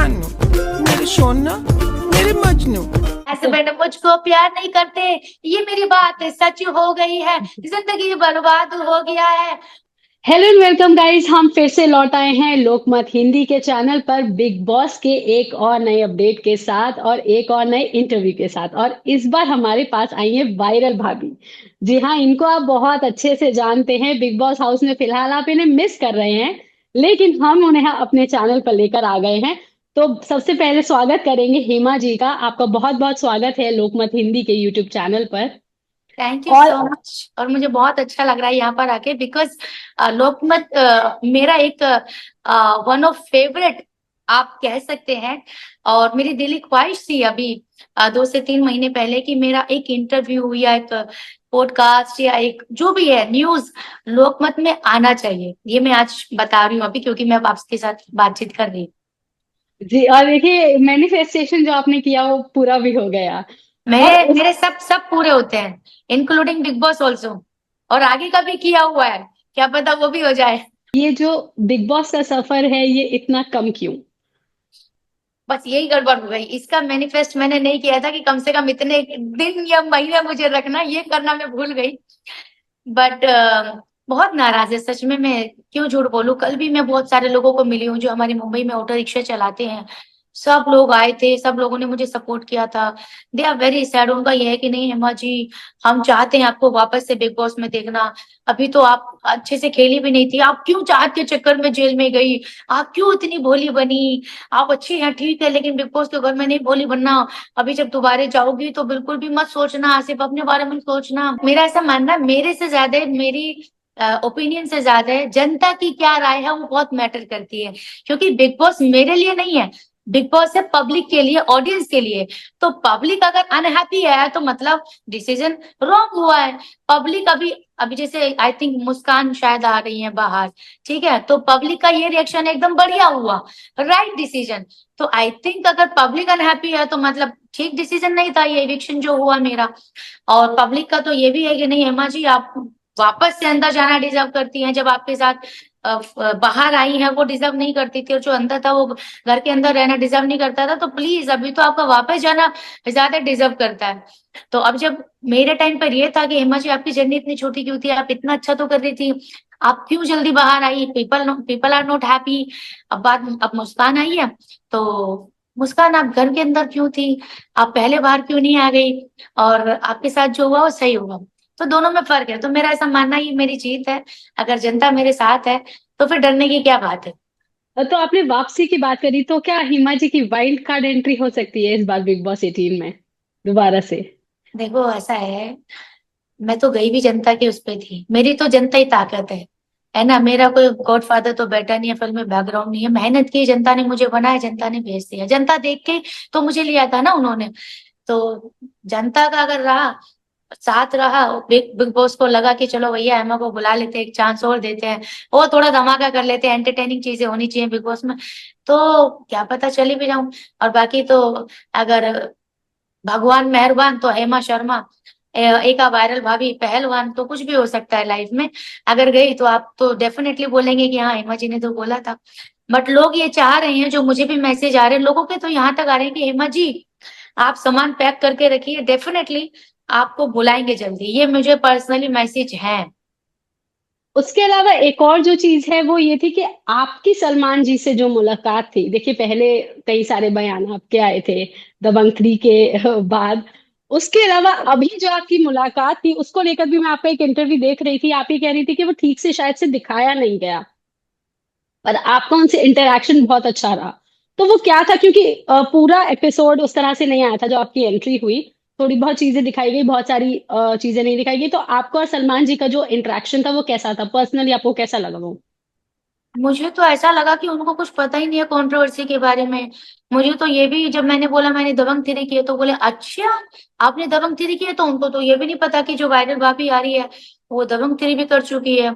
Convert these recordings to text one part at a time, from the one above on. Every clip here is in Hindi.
जानू, मेरे सोना, मेरे मजनू। ऐसे मैंने मुझको प्यार नहीं करते, ये मेरी बात सच हो गई है, जिंदगी बर्बाद हो गया है। हेलो एंड वेलकम गाइस, हम फिर से लौट आए हैं लोकमत हिंदी के चैनल पर बिग बॉस के एक और नए अपडेट के साथ और एक और नए इंटरव्यू के साथ। और इस बार हमारे पास आई है वायरल भाभी। जी हाँ, इनको आप बहुत अच्छे से जानते हैं। बिग बॉस हाउस में फिलहाल आप इन्हें मिस कर रहे हैं, लेकिन हम उन्हें अपने चैनल पर लेकर आ गए हैं। तो सबसे पहले स्वागत करेंगे हेमा जी का। आपका बहुत बहुत स्वागत है लोकमत हिंदी के यूट्यूब चैनल पर। थैंक यू और सो मच। और मुझे बहुत अच्छा लग रहा है यहाँ पर आके, बिकॉज लोकमत मेरा एक वन ऑफ फेवरेट आप कह सकते हैं। और मेरी दिली ख्वाहिश थी अभी 2 से 3 महीने पहले कि मेरा एक इंटरव्यू या एक पॉडकास्ट या एक जो भी है न्यूज लोकमत में आना चाहिए। ये मैं आज बता रही हूँ अभी, क्योंकि मैं अब आपके साथ बातचीत कर रही हूँ। जी, और देखिए मैनिफेस्टेशन जो आपने किया वो पूरा भी हो गया। और मेरे मेरे सब सब पूरे होते हैं, इंक्लूडिंग बिग बॉस ऑल्सो। और आगे का भी किया हुआ है, क्या पता वो भी हो जाए। ये जो बिग बॉस का सफर है ये इतना कम क्यों? बस यही गड़बड़ हो गई। इसका मैनिफेस्ट मैंने नहीं किया था कि कम से कम इतने दिन या महीने मुझे रखना, ये करना मैं भूल गई। बट बहुत नाराज है सच में। मैं क्यों झूठ बोलूं, कल भी मैं बहुत सारे लोगों को मिली हूँ जो हमारी मुंबई में ऑटो रिक्शा चलाते हैं। सब लोग आए थे, सब लोगों ने मुझे सपोर्ट किया था। They are very sad. उनका यह है कि नहीं हेमा जी, हम चाहते हैं आपको वापस से बिग बॉस में देखना। अभी तो आप अच्छे से खेली भी नहीं थी, आप क्यों चाहत के चक्कर में जेल में गई, आप क्यों इतनी भोली बनी। आप अच्छी हैं ठीक है, लेकिन बिग बॉस के घर में नहीं भोली बनना। अभी जब दोबारा जाओगी तो बिल्कुल भी मत सोचना, सिर्फ अपने बारे में सोचना। मेरा ऐसा मानना है, मेरे से ज्यादा मेरी ओपिनियन से ज्यादा है जनता की क्या राय है, वो बहुत मैटर करती है। क्योंकि बिग बॉस मेरे लिए नहीं है, बिग बॉस है पब्लिक के लिए, ऑडियंस के लिए। तो पब्लिक अगर अनहैप्पी है तो मतलब डिसीजन रॉन्ग हुआ है। पब्लिक अभी अभी जैसे आई थिंक मुस्कान शायद आ रही है बाहर, ठीक है, तो पब्लिक का ये रिएक्शन एकदम बढ़िया हुआ, राइट डिसीजन। तो आई थिंक अगर पब्लिक अनहैप्पी है तो मतलब ठीक डिसीजन नहीं था ये इविक्शन जो हुआ मेरा। और पब्लिक का तो ये भी है कि नहीं हेमा जी, आप वापस से अंदर जाना डिजर्व करती हैं। जब आपके साथ बाहर आई है वो डिजर्व नहीं करती थी, और जो अंदर था वो घर के अंदर रहना डिजर्व नहीं करता था। तो प्लीज अभी तो आपका वापस जाना ज्यादा डिजर्व करता है। तो अब जब मेरे टाइम पर ये था कि हेमा जी आपकी जर्नी इतनी छोटी क्यों थी, आप इतना अच्छा तो कर रही थी, आप क्यों जल्दी बाहर आई, पीपल आर नॉट हैप्पी। अब मुस्कान आई है, तो मुस्कान आप घर के अंदर क्यों थी, आप पहले बाहर क्यों नहीं आ गई, और आपके साथ जो हुआ वो सही हुआ। तो दोनों में फर्क है। तो मेरा ऐसा मानना ये मेरी जीत है। अगर जनता मेरे साथ है तो फिर डरने की क्या बात है। तो आपने वापसी की बात करी, तो क्या हिमा जी की वाइल्ड कार्ड एंट्री हो सकती है इस बार बिग बॉस 18 में दोबारा से? देखो ऐसा है, मैं तो गई भी जनता की उस पे थी, मेरी तो जनता ही ताकत है ना। मेरा कोई गॉडफादर तो बेटा नहीं है, फिल्म में बैकग्राउंड नहीं है। मेहनत की, जनता ने मुझे बनाया, जनता ने भेज दिया, जनता देख के तो मुझे लिया था ना उन्होंने। तो जनता का अगर रहा साथ रहा, बिग बॉस को लगा कि चलो भैया एमा को बुला लेते हैं, एक चांस और देते हैं, और थोड़ा धमाका कर लेते हैं, एंटरटेनिंग चीजें होनी चाहिए बिग बॉस में, तो क्या पता चली भी जाऊं। और बाकी तो अगर भगवान मेहरबान तो हेमा शर्मा एक वायरल भाभी पहलवान, तो कुछ भी हो सकता है लाइफ में। अगर गई तो आप तो डेफिनेटली बोलेंगे कि हाँ हेमा जी ने तो बोला था। बट लोग ये चाह रहे हैं, जो मुझे भी मैसेज आ रहे हैं लोगों के, तो यहाँ तक आ रहे हैं कि हेमा जी आप सामान पैक करके रखिए, डेफिनेटली आपको बुलाएंगे जल्दी। ये मुझे पर्सनली मैसेज है। उसके अलावा एक और जो चीज है वो ये थी कि आपकी सलमान जी से जो मुलाकात थी, देखिए पहले कई सारे बयान आपके आए थे दबंग 3 के बाद। उसके अलावा अभी जो आपकी मुलाकात थी उसको लेकर भी मैं आपका एक इंटरव्यू देख रही थी, आप ही कह रही थी कि वो ठीक से शायद से दिखाया नहीं गया, पर आपका उनसे इंटरेक्शन बहुत अच्छा रहा। तो वो क्या था? क्योंकि पूरा एपिसोड उस तरह से नहीं आया था जो आपकी एंट्री हुई। थोड़ी बहुत चीजें दिखाई गई, बहुत सारी चीजें नहीं दिखाई गई। तो आपको और सलमान जी का जो इंटरेक्शन था वो कैसा था? पर्सनली आपको कैसा लगा वो? मुझे तो ऐसा लगा कि उनको कुछ पता ही नहीं है कंट्रोवर्सी के बारे में। मुझे तो ये भी, जब मैंने बोला मैंने दबंग थ्री की है, तो बोले अच्छा आपने दबंग थ्री की है, तो उनको तो ये भी नहीं पता कि जो वायरल भाभी आ रही है वो दबंग थ्री भी कर चुकी है।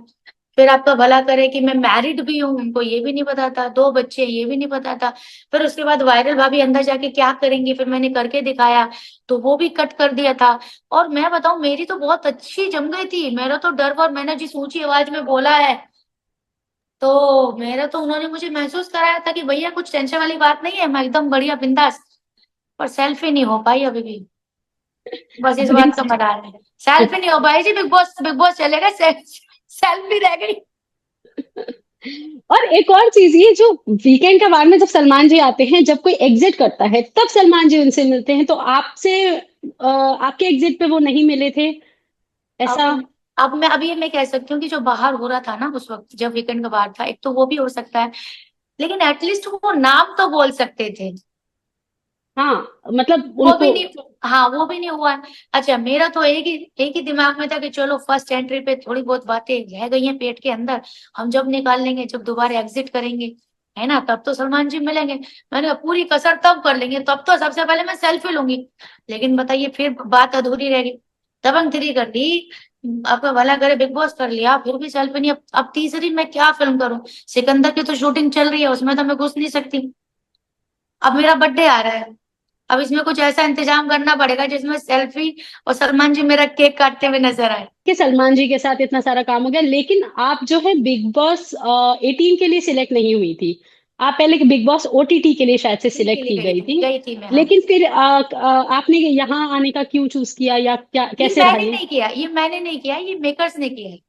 फिर आपका भला करे कि मैं मैरिड भी हूँ, उनको ये भी नहीं पता था, 2 बच्चे ये भी नहीं पता था। फिर उसके बाद वायरल भाभी अंदर जाके क्या करेंगी, फिर मैंने करके दिखाया, तो वो भी कट कर दिया था। और मैं बताऊं मेरी तो बहुत अच्छी जम गई थी, मेरा तो डर, और मैंने जिस ऊंची आवाज में बोला है तो मेरा तो उन्होंने मुझे महसूस कराया था कि भैया कुछ टेंशन वाली बात नहीं है, मैं एकदम बढ़िया बिंदास। पर सेल्फी नहीं हो पाई अभी भी, बस इस बात का प्रिंस, मलाल है। सेल्फी नहीं हो पाई जी, बिग बॉस चलेगा, सेल्फी रह गई। और एक और चीज, ये जो वीकेंड के बाद में जब सलमान जी आते हैं, जब कोई एग्जिट करता है तब सलमान जी उनसे मिलते हैं, तो आपसे आपके एग्जिट पे वो नहीं मिले थे ऐसा? अब मैं अभी मैं कह सकती हूँ कि जो बाहर हो रहा था ना उस वक्त जब वीकेंड का बाहर था, एक तो वो भी हो सकता है, लेकिन एटलीस्ट वो नाम तो बोल सकते थे। हाँ, मतलब वो भी उनको। नहीं, हाँ वो भी नहीं हुआ है। अच्छा, मेरा तो एक ही दिमाग में था कि चलो फर्स्ट एंट्री पे थोड़ी बहुत बातें रह गई हैं पेट के अंदर, हम जब निकाल लेंगे, जब दोबारा एग्जिट करेंगे, है ना, तब तो सलमान जी मिलेंगे। मैंने कहा पूरी कसर तब कर लेंगे, तब तो सबसे पहले मैं सेल्फी लूंगी। लेकिन बताइए फिर बात अधूरी रह गई। दबंग 3 कर ली, आपका भला करे बिग बॉस कर लिया, फिर भी सेल्फी नहीं। अब तीसरी मैं क्या फिल्म करूं? सिकंदर की तो शूटिंग चल रही है, उसमें तो मैं घुस नहीं सकती। अब मेरा बर्थडे आ रहा है, अब इसमें कुछ ऐसा इंतजाम करना पड़ेगा जिसमें सेल्फी और सलमान जी मेरा केक काटते हुए नजर आए। कि सलमान जी के साथ इतना सारा काम हो गया, लेकिन आप जो है बिग बॉस 18 के लिए सिलेक्ट नहीं हुई थी। आप पहले बिग बॉस ओटीटी के लिए शायद से के सिलेक्ट लिए की गई थी। गई थी मैं, हाँ। लेकिन फिर आपने यहाँ आने का क्यों चूज किया, या क्या, ये कैसे रहा मैंने ये? नहीं किया, ये मैंने नहीं किया, ये मेकर्स ने किया है।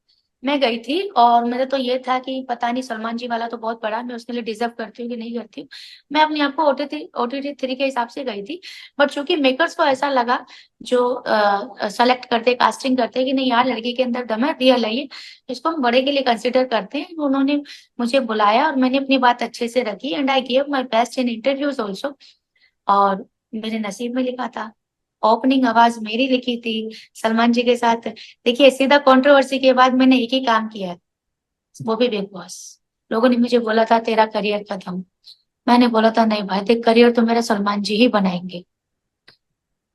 मैं गई थी और मेरा तो ये था कि पता नहीं सलमान जी वाला तो बहुत बड़ा, मैं उसके लिए डिजर्व करती हूँ कि नहीं करती हूँ। मैं अपने आप को ओटीटी 3 के हिसाब से गई थी। बट चूंकि मेकर्स को ऐसा लगा, जो सेलेक्ट करते, कास्टिंग करते कि नहीं यार लड़की के अंदर दम है, रियल है ये, इसको हम बड़े के लिए कंसिडर करते हैं, उन्होंने मुझे बुलाया और मैंने अपनी बात अच्छे से रखी, and I give my best in interviews also. और मेरे नसीब में लिखा था, ओपनिंग आवाज मेरी लिखी थी सलमान जी के साथ। देखिए सीधा कंट्रोवर्सी के बाद मैंने एक ही काम किया है, वो भी बिग बॉस। लोगों ने मुझे बोला था तेरा करियर खत्म, मैंने बोला था नहीं भाई देख, करियर तो मेरा सलमान जी ही बनाएंगे,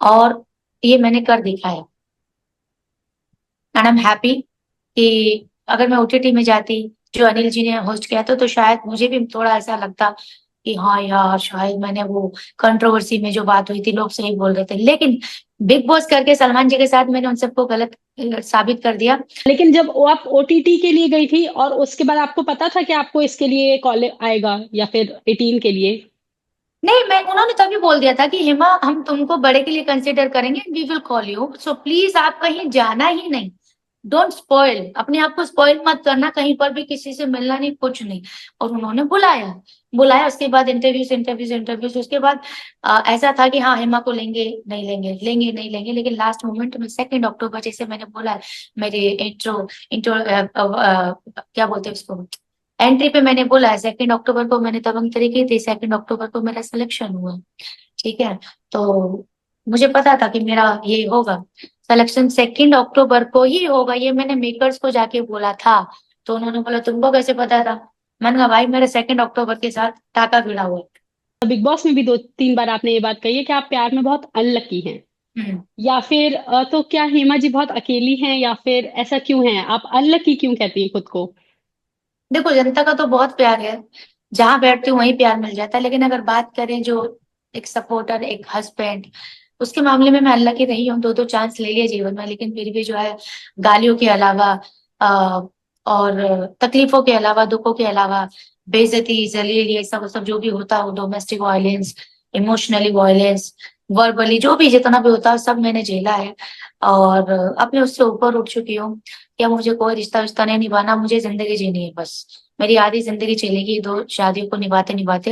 और ये मैंने कर दिखाया। एंड आई एम हैप्पी कि अगर मैं ओटीटी में जाती, जो अनिल जी ने होस्ट किया था, तो शायद मुझे भी थोड़ा ऐसा लगता कि हाँ यार शायद मैंने वो कंट्रोवर्सी में जो बात हुई थी लोग सही बोल रहे थे, लेकिन बिग बॉस करके सलमान जी के साथ मैंने उन सबको गलत साबित कर दिया। लेकिन जब वो आप ओटीटी के लिए गई थी, और उसके बाद आपको पता था कि आपको इसके लिए कॉल आएगा, या फिर 18 के लिए? नहीं, मैं उन्होंने तभी बोल दिया था कि हेमा हम तुमको बड़े के लिए कंसिडर करेंगे, we will call you, so please आप कहीं जाना ही नहीं। डोंट स्पॉइल, अपने आप को स्पॉइल मत करना, कहीं पर भी किसी से मिलना नहीं, कुछ नहीं। और उन्होंने बुलाया, बुलाया, उसके बाद इंटरव्यूज उसके बाद ऐसा था कि हाँ हेमा को लेंगे नहीं लेंगे, लेंगे नहीं लेंगे, लेकिन लास्ट मोमेंट में 2 अक्टूबर जैसे मैंने बोला, मेरे इंट्रो इंट्रो क्या बोलते हैं उसको, एंट्री पे मैंने बोला है 2 अक्टूबर को मैंने दबंग 3 की थी, 2 अक्टूबर को मेरा सिलेक्शन हुआ। ठीक है, तो मुझे पता था कि मेरा ये होगा, सिलेक्शन 2 अक्टूबर को ही होगा, ये मैंने मेकर्स को जाके बोला था। तो उन्होंने बोला तुमको कैसे पता था? मैंने कहा भाई मेरे 2 अक्टूबर के साथ टाका भिड़ा हुआ बिग बॉस में भी 2-3 बार आपने ये बात कही है कि आप प्यार में बहुत अनलकी हैं, है। या फिर तो क्या हेमा जी बहुत अकेली हैं, या फिर ऐसा क्यों है, आप अनलकी क्यों कहती हैं खुद को? देखो जनता का तो बहुत प्यार है, जहां बैठती हूँ वहीं प्यार मिल जाता है, लेकिन अगर बात करें जो एक सपोर्टर, एक हस्बैंड, उसके मामले में मैं अल्लाह की रही हूँ, 2 चांस ले लिए जीवन में, लेकिन फिर भी जो है गालियों के अलावा और तकलीफों के अलावा, दुखों के अलावा, बेइज्जती, जलील, ये सब सब जो भी होता है, domestic violence, emotionally violence, verbally, जो भी जितना भी होता है सब मैंने झेला है। और अब मैं उससे ऊपर उठ चुकी हूँ, क्या मुझे कोई रिश्ता विश्ता नहीं निभाना, मुझे जिंदगी जीनी है बस। मेरी आधी जिंदगी चलेगी 2 शादियों को निभाते निभाते।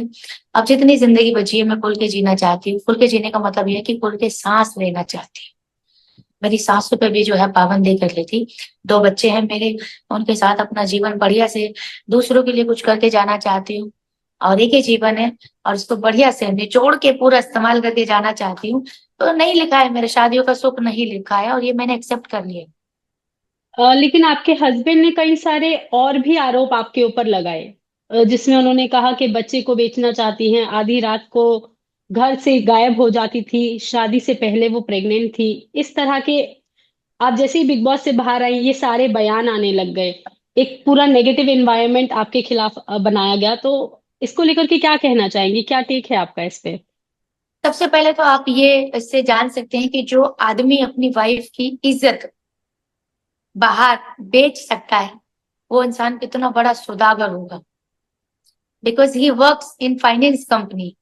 अब जितनी जिंदगी बची है मैं खुल के जीना चाहती हूँ। खुल के जीने का मतलब यह है कि खुल के सांस लेना चाहती हूँ। मेरी सांसों पे भी जो है पाबंदी कर ली थी। 2 बच्चे हैं मेरे, उनके साथ अपना जीवन बढ़िया से दूसरों के लिए कुछ करके जाना चाहती हूँ। और एक ही जीवन है, और उसको बढ़िया से निचोड़ के पूरा इस्तेमाल करके जाना चाहती हूँ। तो नहीं लिखा है मेरे शादियों का सुख नहीं लिखा है, और ये मैंने एक्सेप्ट कर लिया। लेकिन आपके हस्बैंड ने कई सारे और भी आरोप आपके ऊपर लगाए, जिसमें उन्होंने कहा कि बच्चे को बेचना चाहती हैं, आधी रात को घर से गायब हो जाती थी, शादी से पहले वो प्रेग्नेंट थी, इस तरह के। आप जैसे ही बिग बॉस से बाहर आई, ये सारे बयान आने लग गए, एक पूरा नेगेटिव एनवायरनमेंट आपके खिलाफ बनाया गया। तो इसको लेकर के क्या कहना चाहेंगी, क्या टेक है आपका इस पे? सबसे पहले तो आप ये इससे जान सकते हैं कि जो आदमी अपनी वाइफ की इज्जत बाहर बेच सकता है, वो इंसान कितना बड़ा सौदागर होगा, because he works in finance company.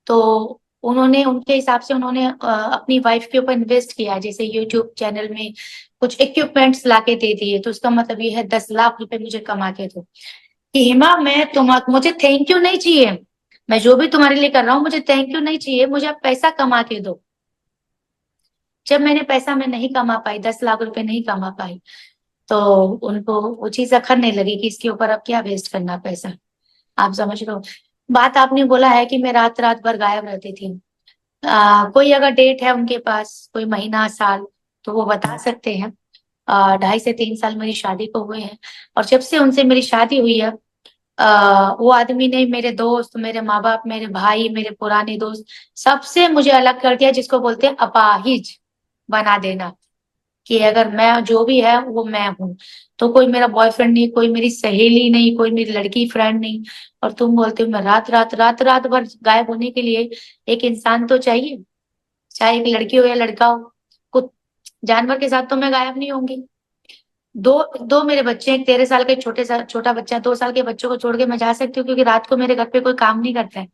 तो उन्होंने उनके हिसाब से उन्होंने अपनी वाइफ के ऊपर इन्वेस्ट किया, जैसे यूट्यूब चैनल में कुछ इक्विपमेंट्स लाके दे दिए, तो उसका मतलब ये है 10 लाख रुपए मुझे कमा के दो। कि हिमा, मैं मुझे थैंक यू नहीं चाहिए, मैं जो भी तुम्हारे लिए कर रहा हूँ मुझे थैंक यू नहीं चाहिए, मुझे आप पैसा कमा के दो। जब मैंने पैसा मैं नहीं कमा पाई, 10 लाख रुपए नहीं कमा पाई, तो उनको वो चीज अखरने लगी कि इसके ऊपर अब क्या वेस्ट करना पैसा। आप समझ लो। बात आपने बोला है कि मैं रात रात भर गायब रहती थी। कोई अगर डेट है उनके पास, कोई महीना साल, तो वो बता सकते हैं। 2.5 से 3 साल मेरी शादी को हुए हैं, और जब से उनसे मेरी शादी हुई है, वो आदमी ने मेरे दोस्त, मेरे माँ बाप, मेरे भाई, मेरे पुराने दोस्त, सबसे मुझे अलग कर दिया, जिसको बोलते हैं अपाहिज बना देना। कि अगर मैं जो भी है वो मैं हूँ, तो कोई मेरा बॉयफ्रेंड नहीं, कोई मेरी सहेली नहीं, कोई मेरी लड़की फ्रेंड नहीं। और तुम बोलते हो मैं रात रात भर गायब होने के लिए एक इंसान तो चाहिए, चाहे एक लड़की हो या लड़का हो। कुछ जानवर के साथ तो मैं गायब नहीं होंगी। दो दो मेरे बच्चे, एक 13 साल का, एक छोटा बच्चा, 2 साल के बच्चों को छोड़ के मैं जा सकती हूँ, क्योंकि रात को मेरे घर पे कोई काम नहीं करता है।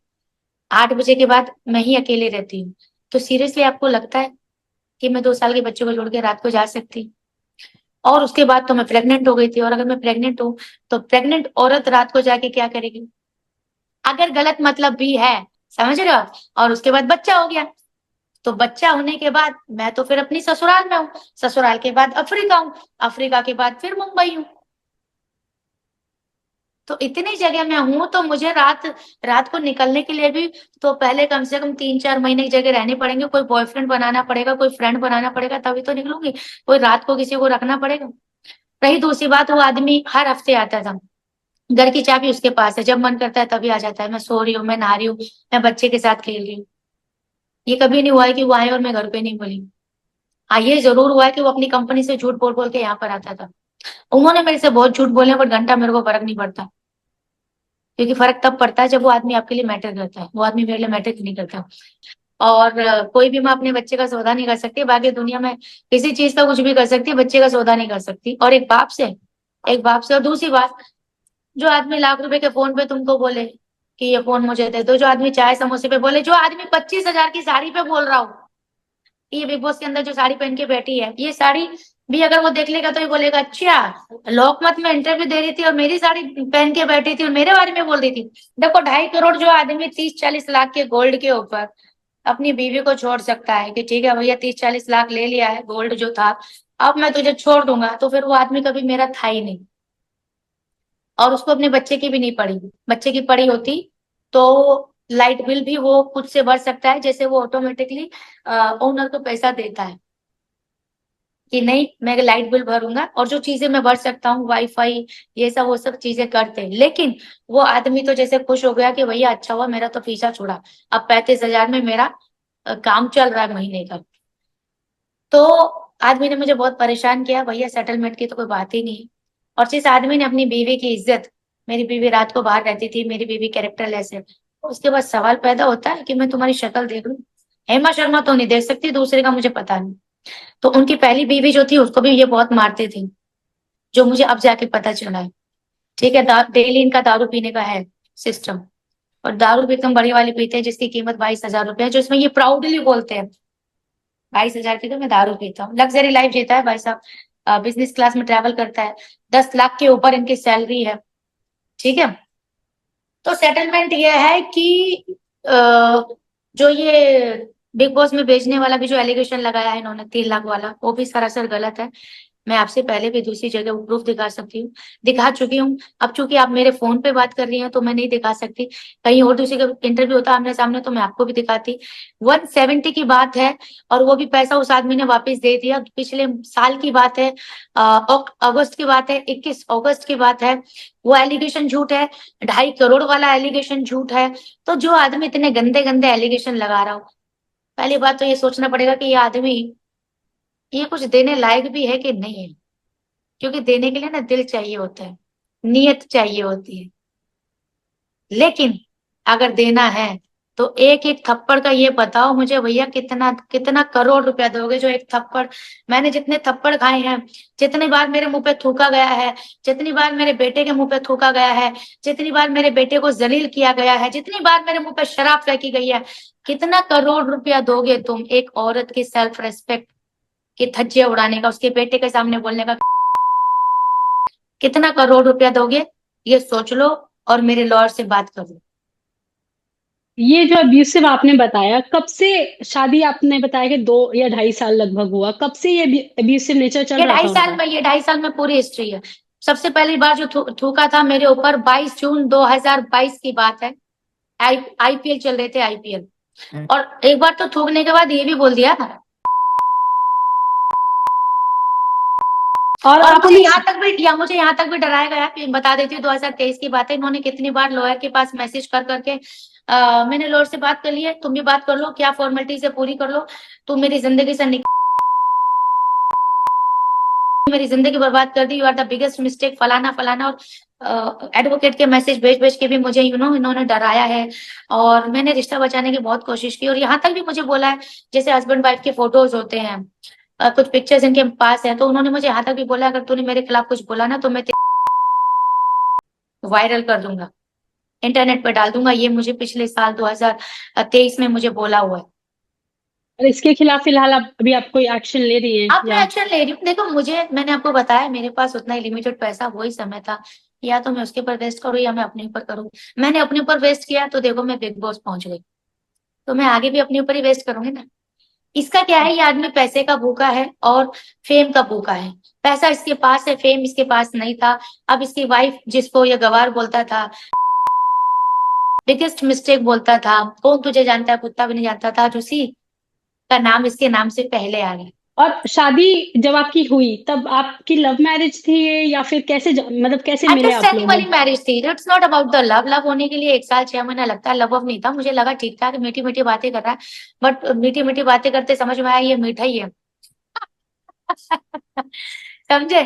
8 बजे के बाद मैं ही अकेले रहती हूँ। तो सीरियसली आपको लगता है कि मैं 2 साल के बच्चों को छोड़ के रात को जा सकती? और उसके बाद तो मैं प्रेग्नेंट हो गई थी, और अगर मैं प्रेग्नेंट हूँ, तो प्रेग्नेंट औरत रात को जाके क्या करेगी? अगर गलत मतलब भी है, समझ रहे हो आप? और उसके बाद बच्चा हो गया, तो बच्चा होने के बाद मैं तो फिर अपनी ससुराल में हूँ, ससुराल के बाद अफ्रीका हूँ, अफ्रीका के बाद फिर मुंबई हूँ। तो इतनी जगह मैं हूँ, तो मुझे रात रात को निकलने के लिए भी तो पहले कम से कम 3-4 महीने की जगह रहने पड़ेंगे, कोई बॉयफ्रेंड बनाना पड़ेगा, कोई फ्रेंड बनाना पड़ेगा, तभी तो निकलूंगी। कोई रात को किसी को रखना पड़ेगा। रही दूसरी बात, वो आदमी हर हफ्ते आता था। घर की चाबी उसके पास है, जब मन करता है तभी आ जाता है। मैं सो रही हूँ, मैं नहा रही हूँ, मैं बच्चे के साथ खेल रही हूँ, ये कभी नहीं हुआ है कि वो आए और मैं घर पे नहीं बोली। हाँ, ये जरूर हुआ है कि वो अपनी कंपनी से झूठ बोल बोल के यहाँ पर आता था। उन्होंने मेरे से बहुत झूठ बोले, बट घंटा मेरे को फर्क नहीं पड़ता, क्योंकि फर्क तब पड़ता है जब वो आदमी आपके लिए मैटर करता है। वो आदमी मेरे लिए मैटर नहीं करता। और कोई भी माँ अपने बच्चे का सौदा नहीं कर सकती, बाकी दुनिया में किसी चीज का कुछ भी कर सकती है, बच्चे का सौदा नहीं कर सकती। और एक बाप से। और दूसरी बात, जो आदमी लाख रुपए के फोन पे तुमको बोले कि ये फोन मुझे दे दो, जो आदमी चाय समोसे पे बोले, जो आदमी 25,000 की साड़ी पे बोल रहा हो कि ये बिग बॉस के अंदर जो साड़ी पहन के बैठी है, ये साड़ी भी अगर वो देख लेगा तो ये बोलेगा, अच्छा लोकमत में इंटरव्यू दे रही थी और मेरी साड़ी पहन के बैठी थी और मेरे बारे में बोल रही थी। देखो, 2.5 करोड़ जो आदमी 30-40 लाख के गोल्ड के ऊपर अपनी बीवी को छोड़ सकता है कि ठीक है भैया, 30-40 लाख ले लिया है गोल्ड जो था, अब मैं तुझे छोड़ दूंगा, तो फिर वो आदमी कभी मेरा था ही नहीं। और उसको अपने बच्चे की भी नहीं पड़ी। बच्चे की पड़ी होती तो लाइट बिल भी वो खुद से भर सकता है, जैसे वो ऑटोमेटिकली ओनर को पैसा देता है कि नहीं मैं लाइट बिल भरूंगा, और जो चीजें मैं भर सकता हूँ, वाईफाई, ये सब, वो सब चीजें करते हैं। लेकिन वो आदमी तो जैसे खुश हो गया कि भैया अच्छा हुआ मेरा तो पीछा छुड़ा, अब 35,000 में मेरा काम चल रहा है महीने का। तो आदमी ने मुझे बहुत परेशान किया, भैया सेटलमेंट की तो कोई बात ही नहीं है। और जिस आदमी ने अपनी बीवी की इज्जत, मेरी बीवी रात को बाहर रहती थी, मेरी बीवी कैरेक्टरलेस है, उसके बाद सवाल पैदा होता है कि मैं तुम्हारी शक्ल देख लूं। हेमा शर्मा तो नहीं देख सकती, दूसरे का मुझे पता नहीं। तो उनकी पहली बीवी जो थी उसको भी ये बहुत मारते थे, जो मुझे अब जाके पता चला है। ठीक है, डेली इनका दारू पीने का है सिस्टम, और दारू भी एकदम बड़ी वाली पीते हैं जिसकी कीमत 22,000 रुपए है, जो इसमें ये प्राउडली बोलते हैं 22,000 की तो मैं दारू पीता हूँ। लग्जरी लाइफ जीता है भाई साहब, बिजनेस क्लास में ट्रैवल करता है, 10 लाख के ऊपर इनकी सैलरी है। ठीक है। तो सेटलमेंट ये है कि अ, जो ये बिग बॉस में बेचने वाला भी जो एलिगेशन लगाया है इन्होंने, 3 लाख वाला, वो भी सरासर गलत है। मैं आपसे पहले भी दूसरी जगह प्रूफ दिखा सकती हूँ, दिखा चुकी हूँ। अब चूंकि आप मेरे फोन पे बात कर रही हैं तो मैं नहीं दिखा सकती, कहीं और दूसरी का इंटरव्यू होता आमने सामने तो मैं आपको भी दिखाती। 170 की बात है, और वो भी पैसा उस आदमी ने वापस दे दिया। पिछले साल की बात है, अगस्त की बात है, 21 अगस्त की बात है। वो एलिगेशन झूठ है, 2.5 करोड़ वाला एलिगेशन झूठ है। तो जो आदमी इतने गंदे गंदे एलिगेशन लगा रहा हो, पहली बात तो ये सोचना पड़ेगा कि ये आदमी ये कुछ देने लायक भी है कि नहीं है। क्योंकि देने के लिए ना दिल चाहिए होता है, नीयत चाहिए होती है। लेकिन अगर देना है तो एक एक थप्पड़ का ये बताओ मुझे भैया, कितना कितना करोड़ रुपया दोगे जो एक थप्पड़। मैंने जितने थप्पड़ खाए हैं, जितनी बार मेरे मुंह पे थूका गया है, जितनी बार मेरे बेटे के मुंह पे थूका गया है, जितनी बार मेरे बेटे को जलील किया गया है, जितनी बार मेरे मुंह पे शराब फेंकी गई है, कितना करोड़ रुपया दोगे तुम एक औरत की सेल्फ रेस्पेक्ट के धज्जे उड़ाने का, उसके बेटे के सामने बोलने का? कितना करोड़ रुपया दोगे, ये सोच लो और मेरे लॉयर से बात कर लो। ये जो अब्यूसिव आपने बताया, कब से शादी आपने बताया कि 2 या 2.5 साल लगभग हुआ, कब से ये अब्यूसिव नेचर चल ये रहा ढाई था साल उनका? में ये 2.5 साल में पूरी हिस्ट्री है। सबसे पहली बार जो थूका था मेरे ऊपर 22 जून 2022 की बात है। आईपीएल चल रहे थे, आईपीएल। और एक बार तो थूकने के बाद ये भी बोल दिया था, और और आप मुझे यहाँ तक भी डराया गया। बता देती हूँ 2023 की बात है। इन्होंने कितनी बार लॉयर के पास मैसेज कर करके मैंने लॉयर से बात कर ली है, तुम भी बात कर लो, क्या फॉर्मेलिटी से पूरी कर लो, तुम मेरी जिंदगी से मेरी जिंदगी बर्बाद कर दी, you are the biggest mistake, फलाना फलाना। और एडवोकेट के मैसेज भेज भेज के भी मुझे इन्होंने डराया है। और मैंने रिश्ता बचाने की बहुत कोशिश की, और यहाँ तक भी मुझे बोला है, जैसे हस्बैंड वाइफ के फोटोज होते हैं, कुछ पिक्चर्स इनके पास है, तो उन्होंने मुझे यहाँ तक भी बोला, अगर तूने मेरे खिलाफ कुछ बोला ना तो मैं वायरल कर दूंगा, इंटरनेट पर डाल दूंगा। ये मुझे पिछले साल 2023 में मुझे बोला हुआ है। और इसके खिलाफ फिलहाल आप अभी आप कोई एक्शन ले रही हैं अब मैं या? एक्शन ले रही हूँ। देखो, मैंने आपको बताया मेरे पास उतना ही लिमिटेड पैसा वही समय था, या तो मैं उसके ऊपर वेस्ट करूँ या मैं अपने ऊपर करूँ। मैंने अपने ऊपर वेस्ट किया तो देखो मैं बिग बॉस पहुंच गई, तो मैं आगे भी अपने ऊपर ही वेस्ट करूंगी ना। इसका क्या है, ये आदमी पैसे का भूखा है और फेम का भूखा है। पैसा इसके पास है, फेम इसके पास नहीं था। अब इसकी वाइफ, जिसको ये गवार बोलता था, बिगेस्ट मिस्टेक बोलता था, कौन तुझे जानता है, कुत्ता भी नहीं जानता था, रूसी का नाम इसके नाम से पहले आ गया। और शादी जब आपकी हुई तब आपकी लव मैरिज थी या फिर कैसे मतलब कैसे मिले आप अंडरस्टैंडिंग लोग? वाली मैरिज थी। It's not about the love. Love होने के लिए 1 साल 6 महीना लगता है, लव नहीं था। मुझे लगा ठीक ठाक मीठी मीठी बातें कर रहा है, बट मीठी मीठी बातें करते समझ में आया ये मीठा ही है। समझे?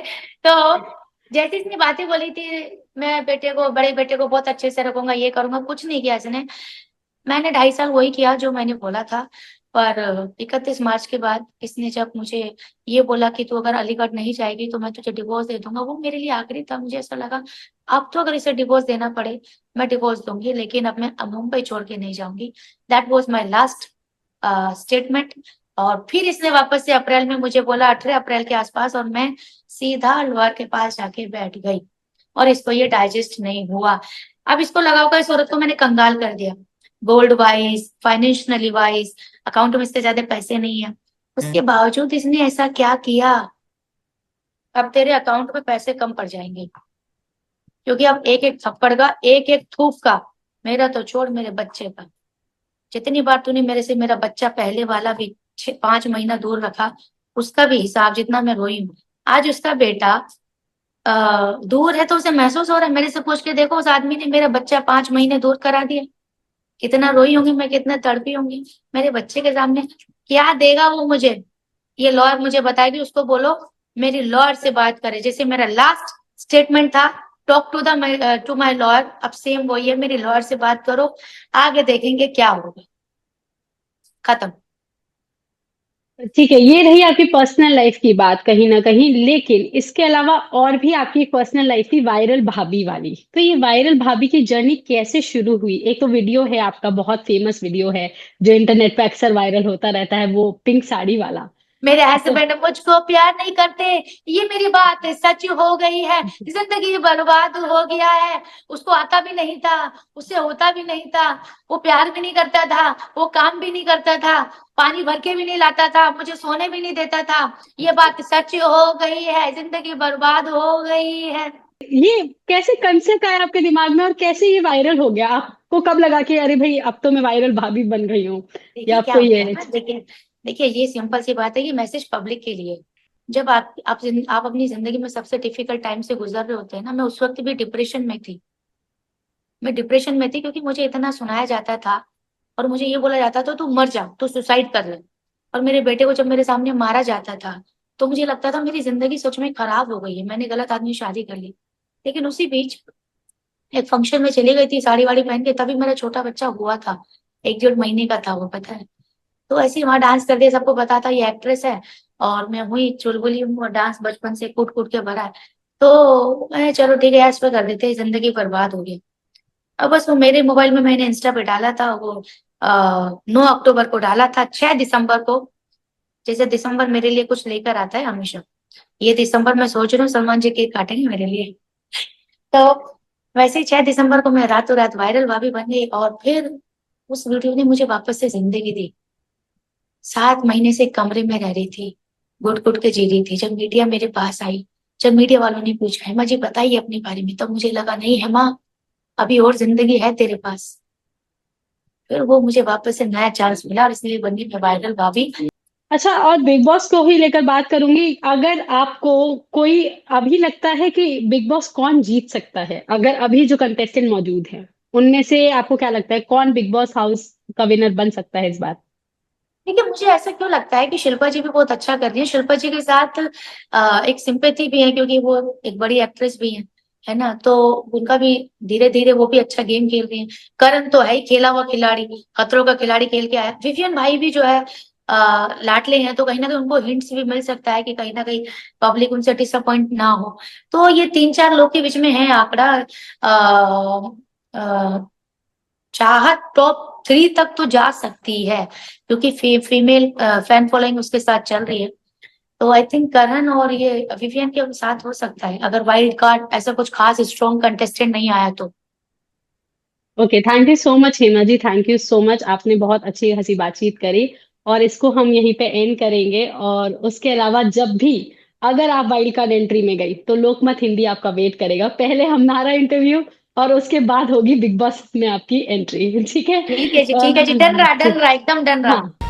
तो जैसे इसने बातें बोली थी, मैं बड़े बेटे को बहुत अच्छे से रखूंगा, ये करूंगा, कुछ नहीं किया इसने। मैंने 2.5 साल वही किया जो मैंने बोला था। पर 31 मार्च के बाद इसने जब मुझे ये बोला कि तू अगर अलीगढ़ नहीं जाएगी तो मैं तुझे डिवोर्स दे दूंगा, वो मेरे लिए आखिरी था। मुझे ऐसा लगा अब तो अगर इसे डिवोर्स देना पड़े मैं डिवोर्स दूंगी, लेकिन अब मैं मुंबई छोड़ के नहीं जाऊंगी। That was my last statement. और फिर इसने वापस से अप्रैल में मुझे बोला, 18 अप्रैल के आसपास, और मैं सीधा लॉयर के पास जाके बैठ गई, और इसको ये डाइजेस्ट नहीं हुआ। अब इसको लगा होगा इस औरत को मैंने कंगाल कर दिया, gold wise, financially wise, account में इससे ज्यादा पैसे नहीं है। उसके बावजूद इसने ऐसा क्या किया? अब तेरे अकाउंट में पैसे कम पड़ जाएंगे, क्योंकि अब एक एक थप्पड़ का, एक एक थूक का, मेरा तो छोड़, मेरे बच्चे का, जितनी बार तूने मेरे से मेरा बच्चा पहले वाला भी 5 महीना दूर रखा, उसका भी हिसाब, जितना मैं रोई हूँ। आज उसका बेटा दूर है तो उसे महसूस हो रहा है। मेरे से पूछ के देखो, उस आदमी ने मेरा बच्चा 5 महीने दूर करा दिया। कितना रोई होंगी मैं, कितना तड़पी होंगी मेरे बच्चे के सामने। क्या देगा वो मुझे, ये लॉयर मुझे बताएगी। उसको बोलो मेरी लॉयर से बात करे, जैसे मेरा लास्ट स्टेटमेंट था, टॉक टू माई लॉयर, अब सेम वही है, मेरी लॉयर से बात करो, आगे देखेंगे क्या होगा। खत्म। ठीक है, ये रही आपकी पर्सनल लाइफ की बात कहीं ना कहीं, लेकिन इसके अलावा और भी आपकी पर्सनल लाइफ थी, वायरल भाभी वाली। तो ये वायरल भाभी की जर्नी कैसे शुरू हुई? एक तो वीडियो है आपका, बहुत फेमस वीडियो है जो इंटरनेट पे अक्सर वायरल होता रहता है, वो पिंक साड़ी वाला। मेरे तो हस्बैंड मुझको प्यार नहीं करते, ये मेरी बात सच हो गई है, जिंदगी बर्बाद हो गया है। उसको आता भी नहीं था, उससे होता भी नहीं था, वो प्यार भी नहीं करता था, वो काम भी नहीं करता था, पानी भर के भी नहीं लाता था, मुझे सोने भी नहीं देता था। ये बात सच हो गई है, जिंदगी बर्बाद हो गई है। ये कैसे कंसेप्ट आया आपके दिमाग में और कैसे ये वायरल हो गया? आपको कब लगा कि अरे भाई अब तो मैं वायरल भाभी बन गई हूँ? या देखिए क्या आपको होता ये है ना, देखिए देखिए, ये सिंपल सी बात है, ये मैसेज पब्लिक के लिए। जब आप अपनी जिंदगी में सबसे डिफिकल्ट टाइम से गुजर रहे होते हैं ना, मैं उस वक्त भी डिप्रेशन में थी। मैं डिप्रेशन में थी क्योंकि मुझे इतना सुनाया जाता था और मुझे ये बोला जाता था तू मर जा, तू सुसाइड कर ले। और मेरे बेटे को जब मेरे सामने मारा जाता था तो मुझे लगता था मेरी जिंदगी सच में खराब हो गई है, मैंने गलत आदमी से शादी कर ली। लेकिन उसी बीच एक फंक्शन में चली गई थी साड़ी वाड़ी पहन के, तभी मेरा छोटा बच्चा हुआ था। 1 डेढ़ महीने का था वो, पता है। तो ऐसे ही वहां डांस कर दिया, सबको पता था ये एक्ट्रेस है, और मैं हुई चुलबुली हूँ, और डांस बचपन से कूट कूट के भरा है। तो मैं चलो ठीक है, इस पे कर देते हैं, जिंदगी बर्बाद हो गई। अब बस वो मेरे मोबाइल में मैंने इंस्टा पे डाला था वो, 9 अक्टूबर को डाला था, 6 दिसंबर को, जैसे दिसंबर मेरे लिए कुछ लेकर आता है हमेशा, ये दिसंबर में सोच रही हूँ सलमान जी केक काटेंगे मेरे लिए। तो वैसे ही 6 दिसंबर को मैं रातों रात वायरल भाभी बन गई, और फिर उस वीडियो ने मुझे वापस से जिंदगी दी। 7 महीने से कमरे में रह रही थी, घुट घुट के जी रही थी। जब मीडिया मेरे पास आई, जब मीडिया वालों ने पूछा हेमा जी बताइए अपने बारे में, तब मुझे लगा नहीं हेमा, अभी और जिंदगी है तेरे पास। फिर वो मुझे वापस से नया चांस मिला, और इसलिए बनी मैं वायरल भाभी। अच्छा, और बिग बॉस को ही लेकर बात करूंगी। अगर आपको कोई अभी लगता है कि बिग बॉस कौन जीत सकता है, अगर अभी जो कंटेस्टेंट मौजूद है उनमें से आपको क्या लगता है कौन बिग बॉस हाउस का विनर बन सकता है इस बार? देखिए, मुझे ऐसा क्यों लगता है कि शिल्पा जी भी बहुत अच्छा कर रही है। शिल्पा जी के साथ एक सिंपैथी भी है, क्योंकि वो एक बड़ी एक्ट्रेस भी है ना, तो उनका भी धीरे धीरे वो भी अच्छा गेम खेल रही है। करण तो है ही खेला हुआ खिलाड़ी, खतरों का खिलाड़ी खेल के आया। विवियन भाई भी जो है लाडले हैं, तो कहीं ना कहीं उनको हिंट्स भी मिल सकता है कि कहीं ना कहीं पब्लिक उनसे डिसअपॉइंट ना हो। तो ये 3-4 लोग के बीच में है आंकड़ा। अ, चाहत टॉप 3 तक तो जा सकती है, क्योंकि फीमेल फैन फॉलोइंग उसके साथ चल रही है। तो आई थिंक करण और ये विवियन के साथ हो सकता है, अगर वाइल्ड कार्ड ऐसा कुछ खास स्ट्रॉन्ग कंटेस्टेंट नहीं आया तो। Okay, thank you so much Hema ji, thank you so much. आपने बहुत अच्छी हंसी बातचीत करी, और इसको हम यहीं पे एंड करेंगे। और उसके अलावा जब भी अगर आप वाइल्ड कार्ड एंट्री में गई तो लोकमत हिंदी आपका वेट करेगा। पहले हमारा इंटरव्यू और उसके बाद होगी बिग बॉस में आपकी एंट्री। ठीक है? ठीक है जी, ठीक है जी, डन रहा, ठीक। एकदम डन रहा। हाँ।